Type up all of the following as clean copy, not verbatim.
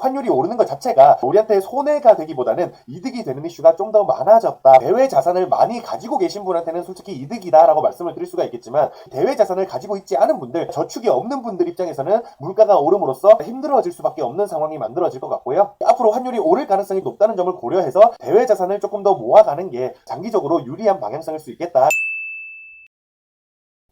환율이 오르는 것 자체가 우리한테 손해가 되기보다는 이득이 되는 이슈가 좀 더 많아졌다. 대외 자산을 많이 가지고 계신 분한테는 솔직히 이득이다라고 말씀을 드릴 수가 있겠지만, 대외 자산을 가지고 있지 않은 분들, 저축이 없는 분들 입장에서는 물가가 오름으로써 힘들어질 수밖에 없는 상황이 만들어질 것 같고요. 앞으로 환율이 오를 가능성이 높다는 점을 고려해서 대외 자산을 조금 더 모아가는 게 장기적으로 유리한 방향성일 수 있겠다.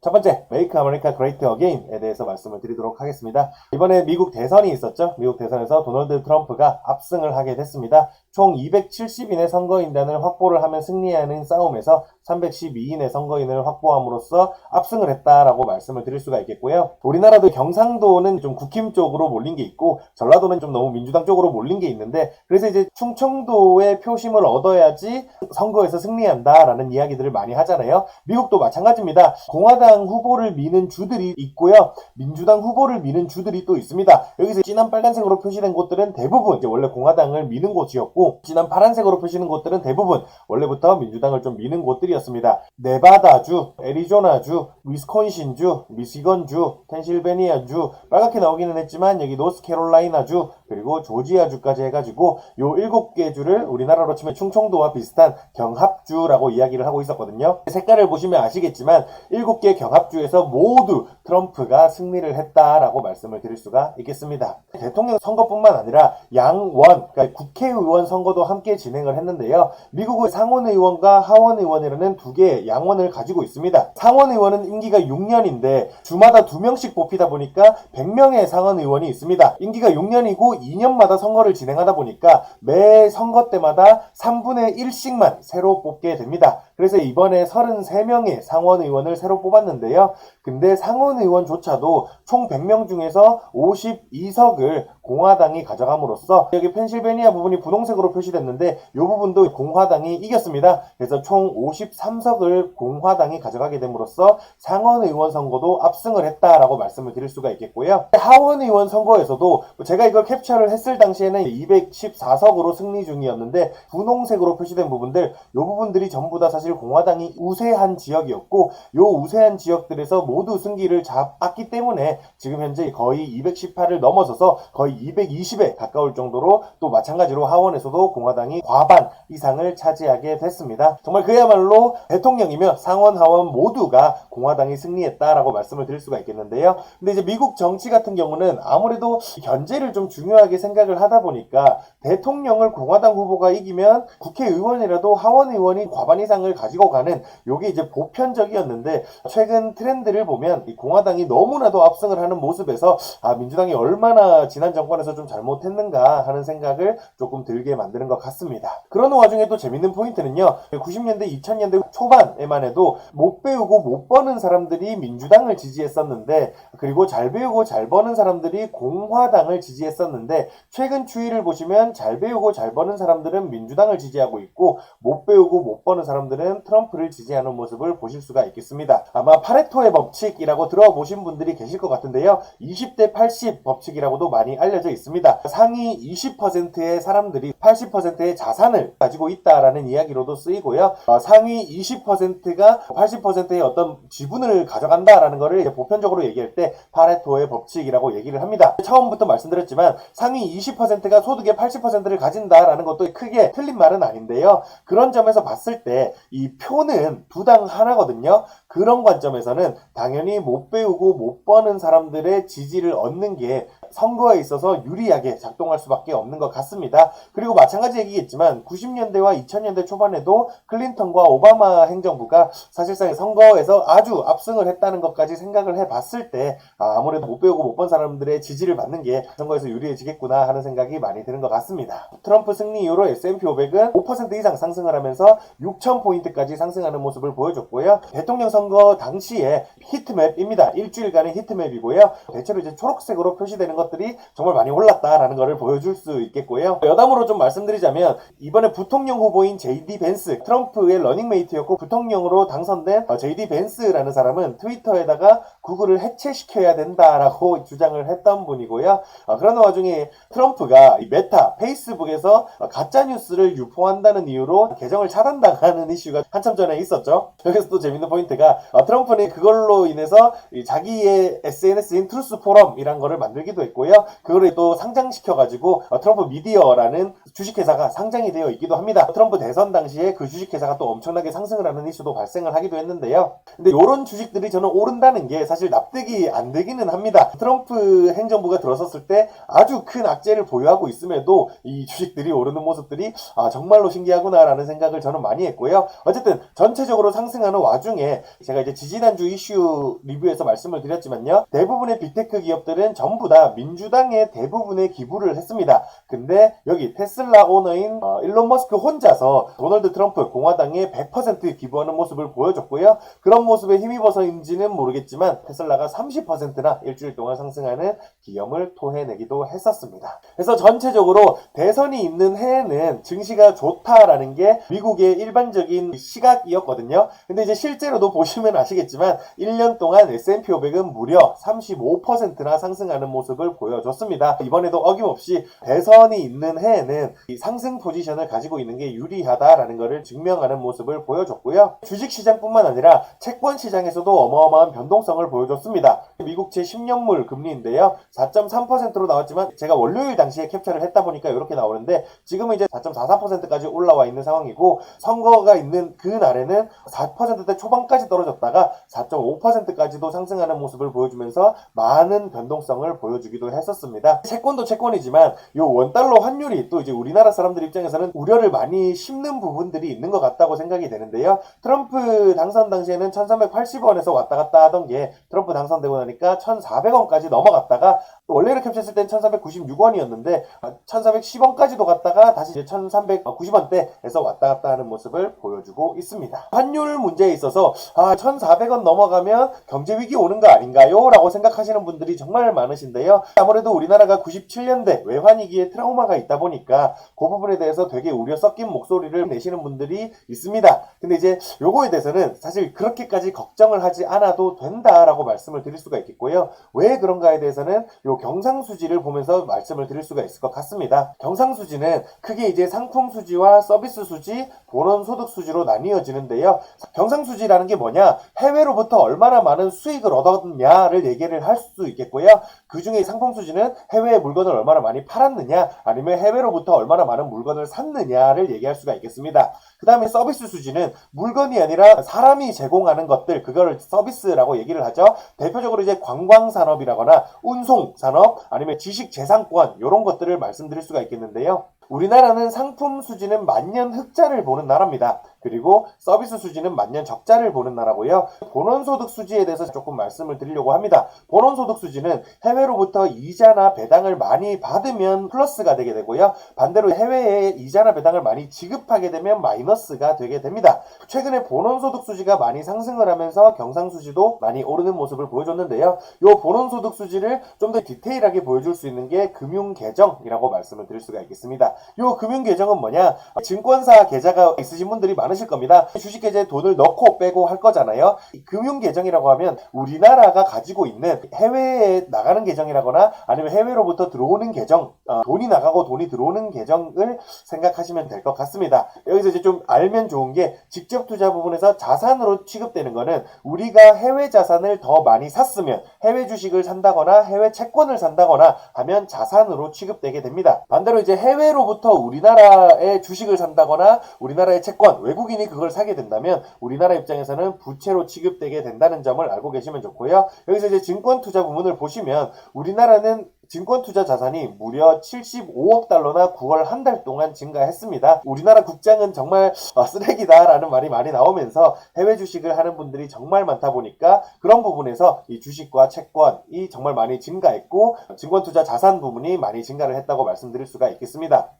첫 번째, Make America Great Again에 대해서 말씀을 드리도록 하겠습니다. 이번에 미국 대선이 있었죠. 미국 대선에서 도널드 트럼프가 압승을 하게 됐습니다. 총 270인의 선거인단을 확보를 하면 승리하는 싸움에서 312인의 선거인을 확보함으로써 압승을 했다라고 말씀을 드릴 수가 있겠고요. 우리나라도 경상도는 좀 국힘 쪽으로 몰린 게 있고, 전라도는 좀 너무 민주당 쪽으로 몰린 게 있는데, 그래서 이제 충청도의 표심을 얻어야지 선거에서 승리한다라는 이야기들을 많이 하잖아요. 미국도 마찬가지입니다. 공화당 후보를 미는 주들이 있고요, 민주당 후보를 미는 주들이 또 있습니다. 여기서 진한 빨간색으로 표시된 곳들은 대부분 이제 원래 공화당을 미는 곳이었고, 진한 파란색으로 표시는 곳들은 대부분 원래부터 민주당을 좀 미는 곳들이었습니다. 네바다주, 애리조나주, 위스콘신주, 미시건주, 펜실베니아주, 빨갛게 나오기는 했지만 여기 노스캐롤라이나주, 그리고 조지아주까지 해가지고 요 7개 주를 우리나라로 치면 충청도와 비슷한 경합주라고 이야기를 하고 있었거든요. 색깔을 보시면 아시겠지만 7개 경합주에서 모두 트럼프가 승리를 했다라고 말씀을 드릴 수가 있겠습니다. 대통령 선거뿐만 아니라 양원, 그러니까 국회의원 선거도 함께 진행을 했는데요. 미국의 상원의원과 하원의원이라는 두 개의 양원을 가지고 있습니다. 상원의원은 임기가 6년인데 주마다 2명씩 뽑히다 보니까 100명의 상원의원이 있습니다. 임기가 6년이고 2년마다 선거를 진행하다 보니까 매 선거 때마다 3분의 1씩만 새로 뽑게 됩니다. 그래서 이번에 33명의 상원의원을 새로 뽑았는데요. 근데 상원의원조차도 총 100명 중에서 52석을 공화당이 가져감으로써, 여기 펜실베니아 부분이 분홍색으로 표시됐는데 이 부분도 공화당이 이겼습니다. 그래서 총 53석을 공화당이 가져가게 됨으로써 상원의원 선거도 압승을 했다라고 말씀을 드릴 수가 있겠고요. 하원의원 선거에서도 제가 이걸 캡처를 했을 당시에는 214석으로 승리 중이었는데, 분홍색으로 표시된 부분들, 이 부분들이 전부 다 사실 공화당이 우세한 지역이었고, 이 우세한 지역들에서 모두 승기를 잡았기 때문에 지금 현재 거의 218을 넘어서서 거의 220에 가까울 정도로, 또 마찬가지로 하원에서도 공화당이 과반 이상을 차지하게 됐습니다. 정말 그야말로 대통령이며 상원 하원 모두가 공화당이 승리했다라고 말씀을 드릴 수가 있겠는데요. 근데 이제 미국 정치 같은 경우는 아무래도 견제를 좀 중요하게 생각을 하다 보니까 대통령을 공화당 후보가 이기면 국회의원이라도 하원의원이 과반 이상을 가지고 가는, 요게 이제 보편적이었는데, 최근 트렌드를 보면 이 공화당이 너무나도 압승을 하는 모습에서 민주당이 얼마나 지난 정권에서 좀 잘못했는가 하는 생각을 조금 들게 만드는 것 같습니다. 그런 와중에 또 재밌는 포인트는요, 90년대 2000년대 초반에만 해도 못 배우고 못 버는 사람들이 민주당을 지지했었는데, 그리고 잘 배우고 잘 버는 사람들이 공화당을 지지했었는데, 최근 추이를 보시면 잘 배우고 잘 버는 사람들은 민주당을 지지하고 있고, 못 배우고 못 버는 사람들은 트럼프를 지지하는 모습을 보실 수가 있겠습니다. 아마 파레토의 법칙이라고 들어보신 분들이 계실 것 같은데요, 20대 80 법칙이라고도 많이 알려져 있습니다. 상위 20%의 사람들이 80%의 자산을 가지고 있다라는 이야기로도 쓰이고요, 상위 20%가 80%의 어떤 지분을 가져간다라는 거를 보편적으로 얘기할 때 파레토의 법칙이라고 얘기를 합니다. 처음부터 말씀드렸지만 상위 20%가 소득의 80%를 가진다라는 것도 크게 틀린 말은 아닌데요, 그런 점에서 봤을 때 이 표는 두 당 하나거든요. 그런 관점에서는 당연히 못 배우고 못 버는 사람들의 지지를 얻는 게 선거에 있어서 유리하게 작동할 수밖에 없는 것 같습니다. 그리고 마찬가지 얘기겠지만 90년대와 2000년대 초반에도 클린턴과 오바마 행정부가 사실상 선거에서 아주 압승을 했다는 것까지 생각을 해봤을 때 아무래도 못 배우고 못 본 사람들의 지지를 받는 게 선거에서 유리해지겠구나 하는 생각이 많이 드는 것 같습니다. 트럼프 승리 이후로 S&P 500은 5% 이상 상승을 하면서 6000포인트까지 상승하는 모습을 보여줬고요. 대통령 선거 당시에 히트맵입니다. 일주일간의 히트맵이고요. 대체로 이제 초록색으로 표시되는 것들이 정말 많이 올랐다라는 것을 보여줄 수 있겠고요. 여담으로 좀 말씀드리자면 이번에 부통령 후보인 JD 벤스, 트럼프의 러닝메이트였고 부통령으로 당선된 JD 벤스라는 사람은 트위터에다가 구글을 해체시켜야 된다라고 주장을 했던 분이고요. 그런 와중에 트럼프가 이 메타, 페이스북에서 가짜뉴스를 유포한다는 이유로 계정을 차단당하는 이슈가 한참 전에 있었죠. 여기서 또 재밌는 포인트가 트럼프는 그걸로 인해서 자기의 SNS인 트루스 포럼이란 거를 만들기도 했고요. 그거를 또 상장시켜가지고 트럼프 미디어라는 주식회사가 상장이 되어 있기도 합니다. 트럼프 대선 당시에 그 주식회사가 또 엄청나게 상승을 하는 이슈도 발생을 하기도 했는데요. 근데 이런 주식들이 저는 오른다는 게 사실 납득이 안 되기는 합니다. 트럼프 행정부가 들어섰을 때 아주 큰 악재를 보유하고 있음에도 이 주식들이 오르는 모습들이 정말로 신기하구나라는 생각을 저는 많이 했고요. 어쨌든 전체적으로 상승하는 와중에 제가 이제 지지난주 이슈 리뷰에서 말씀을 드렸지만요. 대부분의 빅테크 기업들은 전부 다 민주당의 대부분의 기부를 했습니다. 근데 여기 테슬라 오너인 일론 머스크 혼자서 도널드 트럼프 공화당에 100% 기부하는 모습을 보여줬고요. 그런 모습에 힘입어서인지는 모르겠지만 테슬라가 30%나 일주일 동안 상승하는 기염을 토해내기도 했었습니다. 그래서 전체적으로 대선이 있는 해에는 증시가 좋다라는 게 미국의 일반적인 시각이었거든요. 근데 이제 실제로도 보시면 아시겠지만 1년 동안 S&P 500은 무려 35%나 상승하는 모습을 보여줬습니다. 이번에도 어김없이 대선이 있는 해에는 이 상승 포지션을 가지고 있는 게 유리하다라는 것을 증명하는 모습을 보여줬고요. 주식시장뿐만 아니라 채권시장에서도 어마어마한 변동성을 보여줬습니다. 미국채 10년물 금리인데요. 4.3%로 나왔지만 제가 월요일 당시에 캡처를 했다 보니까 이렇게 나오는데 지금은 이제 4.43%까지 올라와 있는 상황이고 선거가 있는 그 날에는 4%대 초반까지 떨어졌다가 4.5%까지도 상승하는 모습을 보여주면서 많은 변동성을 보여주기도 했었습니다. 채권도 채권이지만 이 원달러 환율이 또 이제 우리나라 사람들 입장에서는 우려를 많이 심는 부분들이 있는 것 같다고 생각이 되는데요. 트럼프 당선 당시에는 1380원에서 왔다 갔다 하던 게 트럼프 당선되고 나니까 1400원까지 넘어갔다가 원래를 캡처했을 땐 1396원이었는데 1410원까지도 갔다가 다시 이제 1390원대에서 왔다 갔다 하는 모습을 보여주고 있습니다. 환율 문제에 있어서 1400원 넘어가면 경제위기 오는 거 아닌가요? 라고 생각하시는 분들이 정말 많으신데요. 아무래도 우리나라가 97년대 외환위기에 트라우마가 있다 보니까 그 부분에 대해서 되게 우려 섞인 목소리를 내시는 분들이 있습니다. 근데 이제 요거에 대해서는 사실 그렇게까지 걱정을 하지 않아도 된다라고 말씀을 드릴 수가 있겠고요. 왜 그런가에 대해서는 요 경상수지를 보면서 말씀을 드릴 수가 있을 것 같습니다. 경상수지는 크게 이제 상품 수지와 서비스 수지, 본원 소득 수지로 나뉘어지는데요. 경상수지라는 게 뭐냐? 해외로부터 얼마나 많은 수익을 얻었냐를 얘기를 할 수 있겠고요. 그 중에 상품 수지는 해외에 물건을 얼마나 많이 팔았느냐, 아니면 해외로부터 얼마나 많은 물건을 샀느냐를 얘기할 수가 있겠습니다. 그 다음에 서비스 수지는 물건이 아니라 사람이 제공하는 것들, 그거를 서비스라고 얘기를 하죠. 대표적으로 이제 관광산업이라거나 운송산업, 아니면 지식재산권, 이런 것들을 말씀드릴 수가 있겠는데요. 우리나라는 상품 수지는 만년 흑자를 보는 나라입니다. 그리고 서비스 수지는 만년 적자를 보는 나라고요. 본원소득 수지에 대해서 조금 말씀을 드리려고 합니다. 본원소득 수지는 해외로부터 이자나 배당을 많이 받으면 플러스가 되게 되고요. 반대로 해외에 이자나 배당을 많이 지급하게 되면 마이너스가 되게 됩니다. 최근에 본원소득 수지가 많이 상승을 하면서 경상수지도 많이 오르는 모습을 보여줬는데요. 이 본원소득 수지를 좀 더 디테일하게 보여줄 수 있는 게 금융계정이라고 말씀을 드릴 수가 있겠습니다. 이 금융계정은 뭐냐? 증권사 계좌가 있으신 분들이 많으실 겁니다. 주식계좌에 돈을 넣고 빼고 할 거잖아요. 금융계정이라고 하면 우리나라가 가지고 있는 해외에 나가는 계정이라거나 아니면 해외로부터 들어오는 계정, 돈이 나가고 돈이 들어오는 계정을 생각하시면 될 것 같습니다. 여기서 이제 좀 알면 좋은 게 직접 투자 부분에서 자산으로 취급되는 거는 우리가 해외 자산을 더 많이 샀으면 해외 주식을 산다거나 해외 채권을 산다거나 하면 자산으로 취급되게 됩니다. 반대로 이제 해외로부터 우리나라의 주식을 산다거나 우리나라의 채권, 외국인이 그걸 사게 된다면 우리나라 입장에서는 부채로 취급되게 된다는 점을 알고 계시면 좋고요. 여기서 이제 증권 투자 부분을 보시면 우리나라는 증권 투자 자산이 무려 75억 달러나 9월 한 달 동안 증가했습니다. 우리나라 국장은 정말 쓰레기다라는 말이 많이 나오면서 해외 주식을 하는 분들이 정말 많다 보니까 그런 부분에서 이 주식과 채권이 정말 많이 증가했고 증권 투자 자산 부분이 많이 증가를 했다고 말씀드릴 수가 있겠습니다.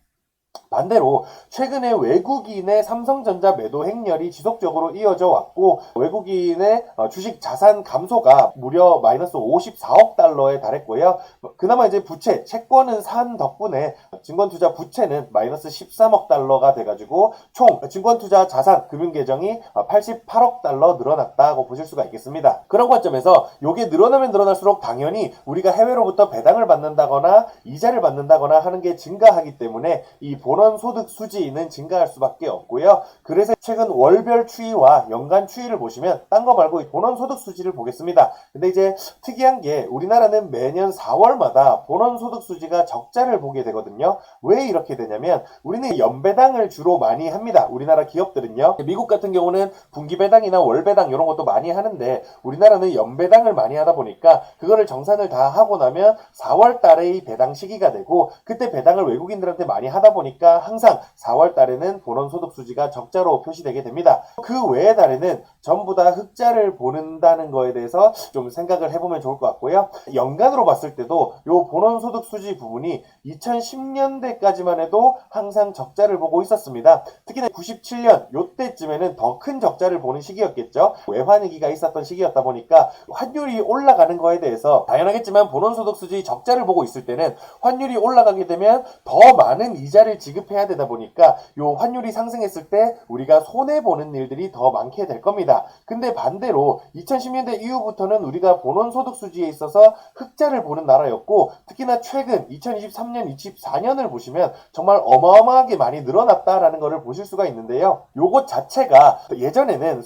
반대로 최근에 외국인의 삼성전자 매도 행렬이 지속적으로 이어져 왔고 외국인의 주식 자산 감소가 무려 마이너스 54억 달러에 달했고요. 그나마 이제 부채, 채권은 산 덕분에 증권투자 부채는 마이너스 13억 달러가 돼가지고 총 증권투자 자산 금융계정이 88억 달러 늘어났다고 보실 수가 있겠습니다. 그런 관점에서 이게 늘어나면 늘어날수록 당연히 우리가 해외로부터 배당을 받는다거나 이자를 받는다거나 하는 게 증가하기 때문에 이 본원 소득 수지는 증가할 수밖에 없고요. 그래서 최근 월별 추이와 연간 추이를 보시면 딴 거 말고 본원 소득 수지를 보겠습니다. 근데 이제 특이한 게 우리나라는 매년 4월마다 본원 소득 수지가 적자를 보게 되거든요. 왜 이렇게 되냐면 우리는 연배당을 주로 많이 합니다. 우리나라 기업들은요. 미국 같은 경우는 분기배당이나 월배당 이런 것도 많이 하는데 우리나라는 연배당을 많이 하다 보니까 그거를 정산을 다 하고 나면 4월 달에 이 배당 시기가 되고 그때 배당을 외국인들한테 많이 하다 보니까 항상 4월 달에는 본원 소득 수지가 적자로 표시되게 됩니다. 그 외의 달에는 전부 다 흑자를 보는다는 거에 대해서 좀 생각을 해보면 좋을 것 같고요. 연간으로 봤을 때도 이 본원 소득 수지 부분이 2010년대까지만 해도 항상 적자를 보고 있었습니다. 특히나 97년 요때쯤에는 더 큰 적자를 보는 시기였겠죠. 외환위기가 있었던 시기였다 보니까 환율이 올라가는 거에 대해서 당연하겠지만 본원 소득 수지 적자를 보고 있을 때는 환율이 올라가게 되면 더 많은 이자를 지급해야 되다 보니까 요 환율이 상승했을 때 우리가 손해보는 일들이 더 많게 될 겁니다. 근데 반대로 2010년대 이후부터는 우리가 본원 소득 수지에 있어서 흑자를 보는 나라였고 특히나 최근 2023년, 24년을 보시면 정말 어마어마하게 많이 늘어났다라는 것을 보실 수가 있는데요. 요것 자체가 예전에는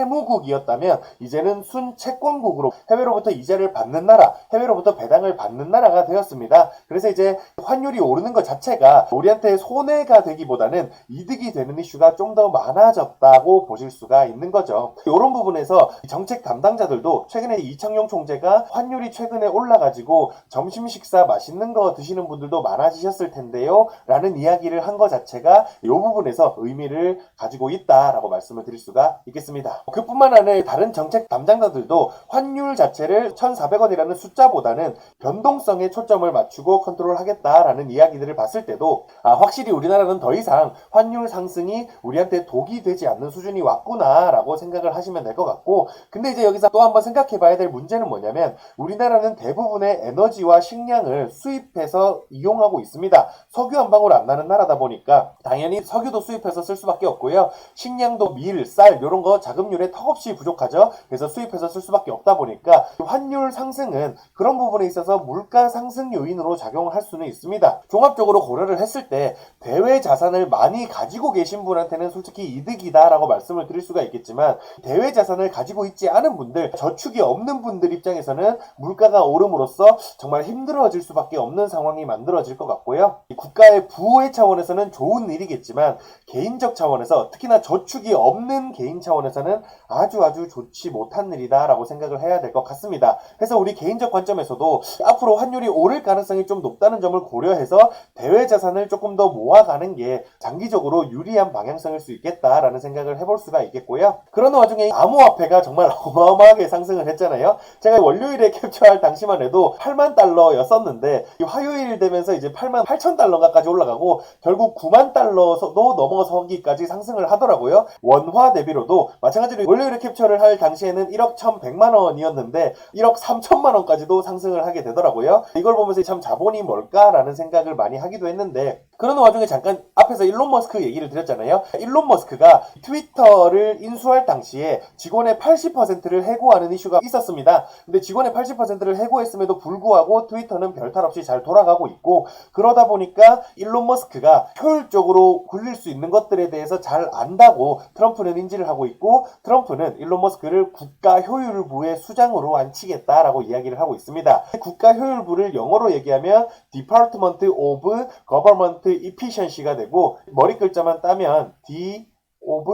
순채무국이었다면 이제는 순채권국으로 해외로부터 이자를 받는 나라, 해외로부터 배당을 받는 나라가 되었습니다. 그래서 이제 환율이 오르는 것 자체가 우리한테 손해가 되기보다는 이득이 되는 이슈가 좀 더 많아졌다고 보실 수가 있는 거죠. 이런 부분에서 정책 담당자들도 최근에 이창용 총재가 환율이 최근에 올라가지고 점심 식사 맛있는 거 드시는 분들도 많아지셨을 텐데요 라는 이야기를 한 것 자체가 이 부분에서 의미를 가지고 있다라고 말씀을 드릴 수가 있겠습니다. 그뿐만 아니라 다른 정책 담당자들도 환율 자체를 1,400원이라는 숫자보다는 변동성에 초점을 맞추고 컨트롤하겠다라는 이야기들을 봤을 때도 확실히 우리나라는 더 이상 환율 상승이 우리한테 독이 되지 않는 수준이 왔구나라고 생각을 하시면 될 것 같고 근데 이제 여기서 또 한번 생각해 봐야 될 문제는 뭐냐면 우리나라는 대부분의 에너지와 식량을 수입해서 이용하고 있습니다. 석유 한 방울 안 나는 나라다 보니까 당연히 석유도 수입해서 쓸 수밖에 없고요. 식량도 밀, 쌀 이런 거 자급률에 턱없이 부족하죠. 그래서 수입해서 쓸 수밖에 없다 보니까 환율 상승은 그런 부분에 있어서 물가 상승 요인으로 작용할 수는 있습니다. 종합적으로 고려를 했을 때 대외 자산을 많이 가지고 계신 분한테는 솔직히 이득이다라고 말씀을 드릴 수가 있겠지만 대외 자산을 가지고 있지 않은 분들, 저축이 없는 분들 입장에서는 물가가 오름으로써 정말 힘들어질 수밖에 없는 상황이 만들어질 것 같고요. 국가의 부의 차원에서는 좋은 일이겠지만 개인적 차원에서 특히나 저축이 없는 개인 차원에서는 아주 좋지 못한 일이다라고 생각을 해야 될 것 같습니다. 그래서 우리 개인적 관점에서도 앞으로 환율이 오를 가능성이 좀 높다는 점을 고려해서 대외 자산을 조금 더 모아가는 게 장기적으로 유리한 방향성일 수 있겠다라는 생각을 해볼 수가 있겠고요. 그런 와중에 암호화폐가 정말 어마어마하게 상승을 했잖아요. 제가 월요일에 캡처할 당시만 해도 8만 달러였었는데 화요일 되면서 이제 8만 8천 달러가까지 올라가고 결국 9만 달러도 넘어서기까지 상승을 하더라고요. 원화 대비로도 마찬가지로 월요일에 캡처를 할 당시에는 1억 1,100만 원이었는데 1억 3천만 원까지도 상승을 하게 되더라고요. 이걸 보면서 참 자본이 뭘까라는 생각을 많이 하기도 했는데 그런 와중에 잠깐 앞에서 일론 머스크 얘기를 드렸잖아요. 일론 머스크가 트위터를 인수할 당시에 직원의 80%를 해고하는 이슈가 있었습니다. 근데 직원의 80%를 해고했음에도 불구하고 트위터는 별탈 없이 잘 돌아가고 있고 그러다 보니까 일론 머스크가 효율적으로 굴릴 수 있는 것들에 대해서 잘 안다고 트럼프는 인지를 하고 있고 트럼프는 일론 머스크를 국가효율부의 수장으로 앉히겠다라고 이야기를 하고 있습니다. 국가효율부를 영어로 얘기하면 Department of Government Efficiency가 되고 머리 글자만 따면 D of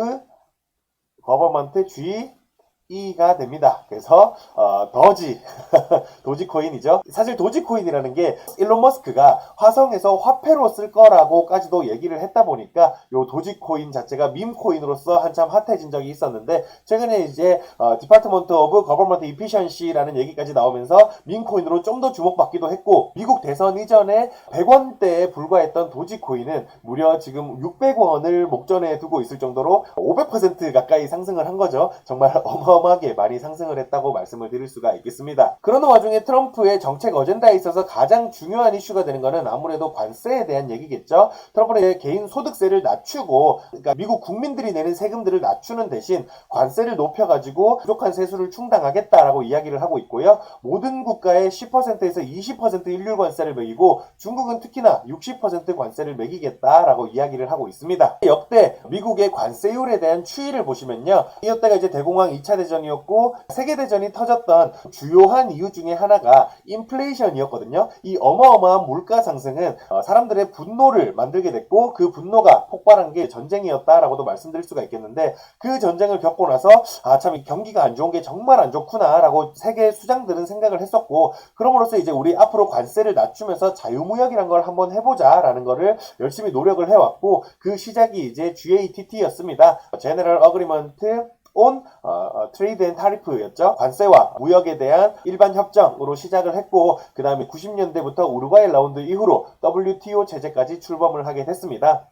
Government G DOGE가 됩니다. 그래서 더지 도지코인이죠. 사실 도지코인이라는 게 일론 머스크가 화성에서 화폐로 쓸 거라고까지도 얘기를 했다 보니까 요 도지코인 자체가 밈코인으로서 한참 핫해진 적이 있었는데 최근에 이제 디파트먼트 오브 거버먼트 이피션시라는 얘기까지 나오면서 밈코인으로 좀 더 주목받기도 했고 미국 대선 이전에 100원대에 불과했던 도지코인은 무려 지금 600원을 목전에 두고 있을 정도로 500% 가까이 상승을 한 거죠. 정말 어마어마하게 많이 상승을 했다고 말씀을 드릴 수가 있겠습니다. 그러는 와중에 트럼프의 정책 어젠다에 있어서 가장 중요한 이슈가 되는 것은 아무래도 관세에 대한 얘기겠죠. 트럼프는 개인 소득세를 낮추고 그러니까 미국 국민들이 내는 세금들을 낮추는 대신 관세를 높여가지고 부족한 세수를 충당하겠다라고 이야기를 하고 있고요. 모든 국가의 10%에서 20% 일률 관세를 매기고 중국은 특히나 60% 관세를 매기겠다라고 이야기를 하고 있습니다. 역대 미국의 관세율에 대한 추이를 보시면요. 이때가 이제 대공황 2차 대전이었고 세계대전이 터졌던 주요한 이유 중에 하나가 인플레이션이었거든요. 이 어마어마한 물가 상승은 사람들의 분노를 만들게 됐고 그 분노가 폭발한 게 전쟁이었다라고도 말씀드릴 수가 있겠는데 그 전쟁을 겪고 나서 참 경기가 안 좋은 게 정말 안 좋구나라고 세계 수장들은 생각을 했었고 그럼으로써 이제 우리 앞으로 관세를 낮추면서 자유무역이란 걸 한번 해보자라는 거를 열심히 노력을 해왔고 그 시작이 이제 GATT였습니다. General Agreement on Trade and Tariff였죠. 관세와 무역에 대한 일반 협정으로 시작을 했고 그 다음에 90년대부터 우루과이 라운드 이후로 WTO 체제까지 출범을 하게 됐습니다.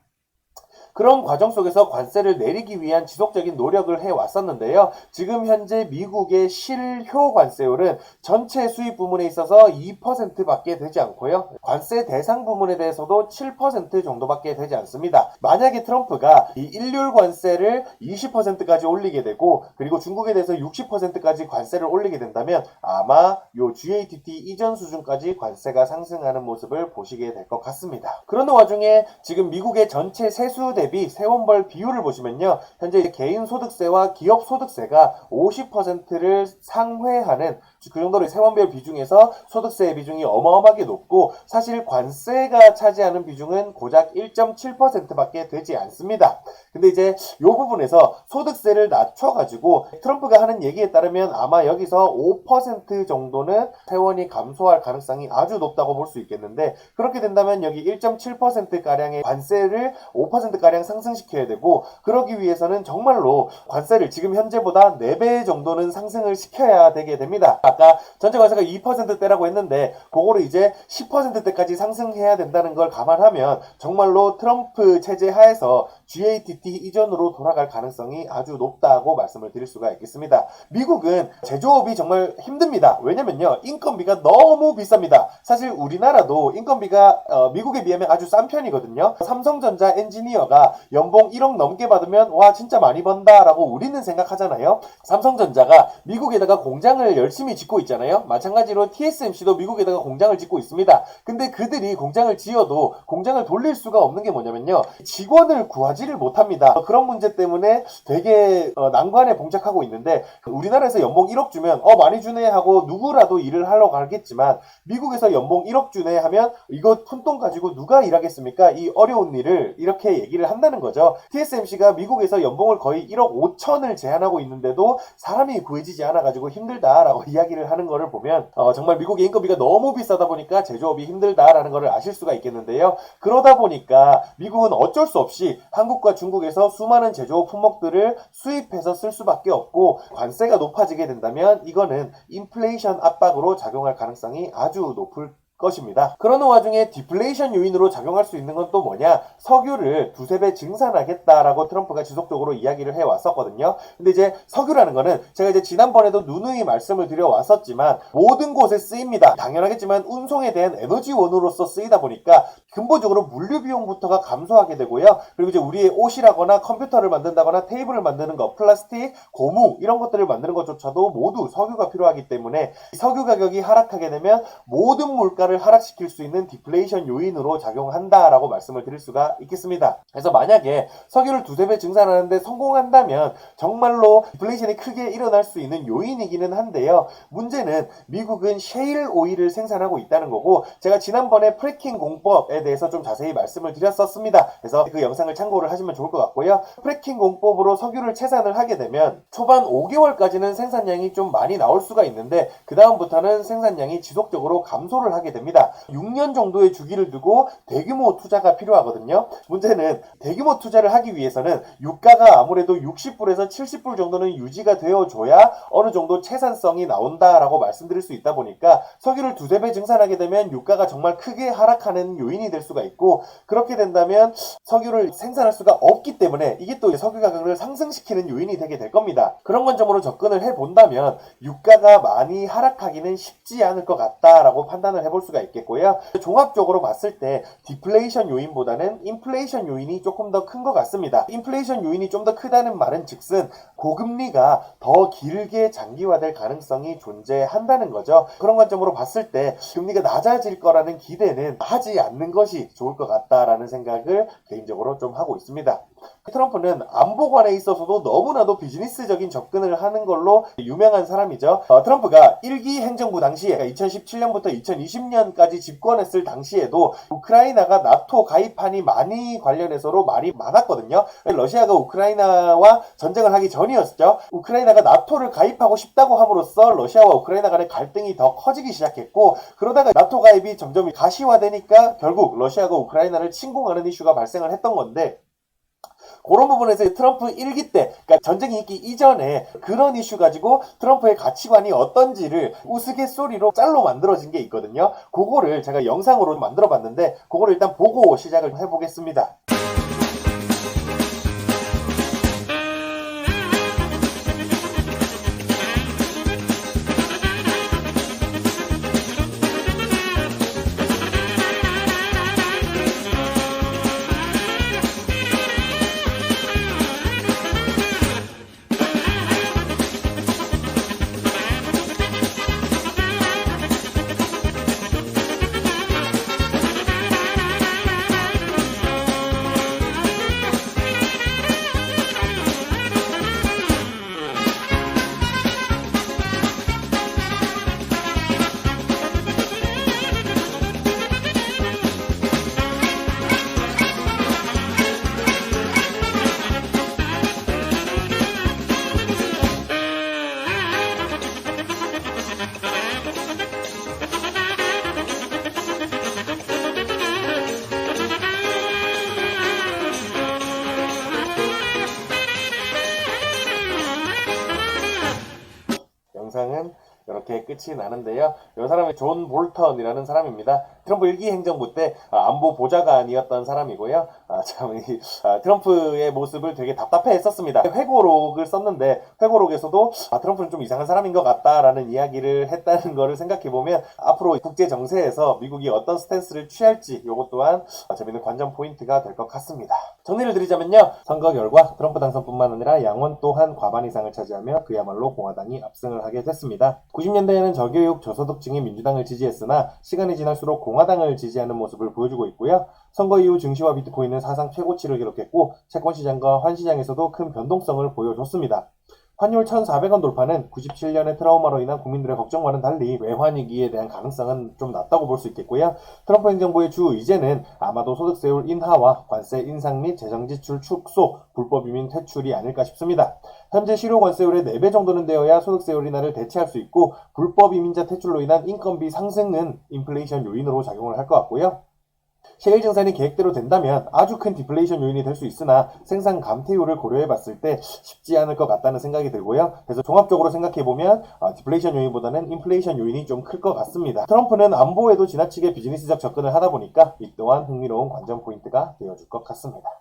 그런 과정 속에서 관세를 내리기 위한 지속적인 노력을 해왔었는데요. 지금 현재 미국의 실효 관세율은 전체 수입 부문에 있어서 2%밖에 되지 않고요. 관세 대상 부문에 대해서도 7% 정도밖에 되지 않습니다. 만약에 트럼프가 이 일률 관세를 20%까지 올리게 되고 그리고 중국에 대해서 60%까지 관세를 올리게 된다면 아마 요 GATT 이전 수준까지 관세가 상승하는 모습을 보시게 될 것 같습니다. 그런 와중에 지금 미국의 전체 세수 대비 세원벌 비율을 보시면요. 현재 개인 소득세와 기업 소득세가 50%를 상회하는 그 정도로 세원별 비중에서 소득세의 비중이 어마어마하게 높고 사실 관세가 차지하는 비중은 고작 1.7%밖에 되지 않습니다. 근데 이제 이 부분에서 소득세를 낮춰가지고 트럼프가 하는 얘기에 따르면 아마 여기서 5% 정도는 세원이 감소할 가능성이 아주 높다고 볼 수 있겠는데 그렇게 된다면 여기 1.7%가량의 관세를 5%가량 상승시켜야 되고 그러기 위해서는 정말로 관세를 지금 현재보다 4배 정도는 상승을 시켜야 되게 됩니다. 아까 전체 관세가 2%대라고 했는데 그거를 이제 10%대까지 상승해야 된다는 걸 감안하면 정말로 트럼프 체제 하에서 GATT 이전으로 돌아갈 가능성이 아주 높다고 말씀을 드릴 수가 있겠습니다. 미국은 제조업이 정말 힘듭니다. 왜냐면요. 인건비가 너무 비쌉니다. 사실 우리나라도 인건비가 미국에 비하면 아주 싼 편이거든요. 삼성전자 엔지니어가 연봉 1억 넘게 받으면 와 진짜 많이 번다 라고 우리는 생각하잖아요. 삼성전자가 미국에다가 공장을 열심히 짓고 있잖아요. 마찬가지로 TSMC도 미국에다가 공장을 짓고 있습니다. 근데 그들이 공장을 지어도 공장을 돌릴 수가 없는 게 뭐냐면요. 직원을 구하지를 못합니다. 그런 문제 때문에 되게 난관에 봉착하고 있는데 우리나라에서 연봉 1억 주면 많이 주네 하고 누구라도 일을 하러 가겠지만 미국에서 연봉 1억 주네 하면 이거 푼돈 가지고 누가 일하겠습니까? 이 어려운 일을 이렇게 얘기를 한다는 거죠. TSMC가 미국에서 연봉을 거의 1억 5천을 제한하고 있는데도 사람이 구해지지 않아가지고 힘들다라고 이야기를 하는 거를 보면 정말 미국의 인건비가 너무 비싸다 보니까 제조업이 힘들다라는 거를 아실 수가 있겠는데요. 그러다 보니까 미국은 어쩔 수 없이 한국과 중국에서 수많은 제조업 품목들을 수입해서 쓸 수밖에 없고 관세가 높아지게 된다면 이거는 인플레이션 압박으로 작용할 가능성이 아주 높을 것입니다. 그러는 와중에 디플레이션 요인으로 작용할 수 있는 건 또 뭐냐? 석유를 2~3배 증산하겠다라고 트럼프가 지속적으로 이야기를 해왔었거든요. 근데 이제 석유라는 거는 제가 이제 지난번에도 누누이 말씀을 드려왔었지만 모든 곳에 쓰입니다. 당연하겠지만 운송에 대한 에너지원으로서 쓰이다 보니까 근본적으로 물류 비용부터가 감소하게 되고요. 그리고 이제 우리의 옷이라거나 컴퓨터를 만든다거나 테이블을 만드는 거, 플라스틱, 고무 이런 것들을 만드는 것조차도 모두 석유가 필요하기 때문에 석유 가격이 하락하게 되면 모든 물가 유가를 하락시킬 수 있는 디플레이션 요인으로 작용한다라고 말씀을 드릴 수가 있겠습니다. 그래서 만약에 석유를 두세 배 증산하는데 성공한다면 정말로 디플레이션이 크게 일어날 수 있는 요인이기는 한데요. 문제는 미국은 셰일 오일을 생산하고 있다는 거고, 제가 지난번에 프래킹 공법에 대해서 좀 자세히 말씀을 드렸었습니다. 그래서 그 영상을 참고를 하시면 좋을 것 같고요. 프래킹 공법으로 석유를 채산을 하게 되면 초반 5개월까지는 생산량이 좀 많이 나올 수가 있는데 그 다음부터는 생산량이 지속적으로 감소를 하게 됩니다. 6년 정도의 주기를 두고 대규모 투자가 필요하거든요. 문제는 대규모 투자를 하기 위해서는 유가가 아무래도 60불에서 70불 정도는 유지가 되어줘야 어느 정도 채산성이 나온다라고 말씀드릴 수 있다 보니까 석유를 두세 배 증산하게 되면 유가가 정말 크게 하락하는 요인이 될 수가 있고, 그렇게 된다면 석유를 생산할 수가 없기 때문에 이게 또 석유 가격을 상승시키는 요인이 되게 될 겁니다. 그런 관점으로 접근을 해본다면 유가가 많이 하락하기는 쉽지 않을 것 같다라고 판단을 해볼 수가 있겠고요. 종합적으로 봤을 때 디플레이션 요인보다는 인플레이션 요인이 조금 더 큰 것 같습니다. 인플레이션 요인이 좀 더 크다는 말은 즉슨 고금리가 더 길게 장기화될 가능성이 존재한다는 거죠. 그런 관점으로 봤을 때 금리가 낮아질 거라는 기대는 하지 않는 것이 좋을 것 같다라는 생각을 개인적으로 좀 하고 있습니다. 트럼프는 안보관에 있어서도 너무나도 비즈니스적인 접근을 하는 걸로 유명한 사람이죠. 트럼프가 1기 행정부 당시에 2017년부터 2020년까지 집권했을 당시에도 우크라이나가 나토 가입하니 많이 관련해서로 말이 많았거든요. 러시아가 우크라이나와 전쟁을 하기 전이었죠. 우크라이나가 나토를 가입하고 싶다고 함으로써 러시아와 우크라이나 간의 갈등이 더 커지기 시작했고, 그러다가 나토 가입이 점점 가시화되니까 결국 러시아가 우크라이나를 침공하는 이슈가 발생을 했던 건데, 그런 부분에서 트럼프 1기 때, 그러니까 전쟁이 있기 이전에 그런 이슈 가지고 트럼프의 가치관이 어떤지를 우스갯소리로 짤로 만들어진 게 있거든요. 그거를 제가 영상으로 만들어 봤는데 그거를 일단 보고 시작을 해보겠습니다. 영상은 이렇게 끝이 나는데요. 이 사람이 존 볼턴이라는 사람입니다. 트럼프 1기 행정부 때 안보 보좌관이었던 사람이고요. 트럼프의 모습을 되게 답답해 했었습니다. 회고록을 썼는데 회고록에서도 트럼프는 좀 이상한 사람인 것 같다라는 이야기를 했다는 거를 생각해보면 앞으로 국제 정세에서 미국이 어떤 스탠스를 취할지 이것 또한 재밌는 관전 포인트가 될 것 같습니다. 정리를 드리자면요. 선거 결과 트럼프 당선뿐만 아니라 양원 또한 과반 이상을 차지하며 그야말로 공화당이 압승을 하게 됐습니다. 90년대에는 저교육 저소득층이 민주당을 지지했으나 시간이 지날수록 공화당을 지지하는 모습을 보여주고 있고요. 선거 이후 증시와 비트코인은 사상 최고치를 기록했고 채권시장과 환시장에서도 큰 변동성을 보여줬습니다. 환율 1,400원 돌파는 97년의 트라우마로 인한 국민들의 걱정과는 달리 외환위기에 대한 가능성은 좀 낮다고 볼 수 있겠고요. 트럼프 행정부의 주 의제는 아마도 소득세율 인하와 관세 인상 및 재정지출 축소, 불법 이민 퇴출이 아닐까 싶습니다. 현재 실효 관세율의 4배 정도는 되어야 소득세율 인하를 대체할 수 있고, 불법 이민자 퇴출로 인한 인건비 상승은 인플레이션 요인으로 작용을 할 것 같고요. 셰일 증산이 계획대로 된다면 아주 큰 디플레이션 요인이 될 수 있으나 생산 감퇴율을 고려해봤을 때 쉽지 않을 것 같다는 생각이 들고요. 그래서 종합적으로 생각해보면 디플레이션 요인보다는 인플레이션 요인이 좀 클 것 같습니다. 트럼프는 안보에도 지나치게 비즈니스적 접근을 하다 보니까 이 또한 흥미로운 관전 포인트가 되어줄 것 같습니다.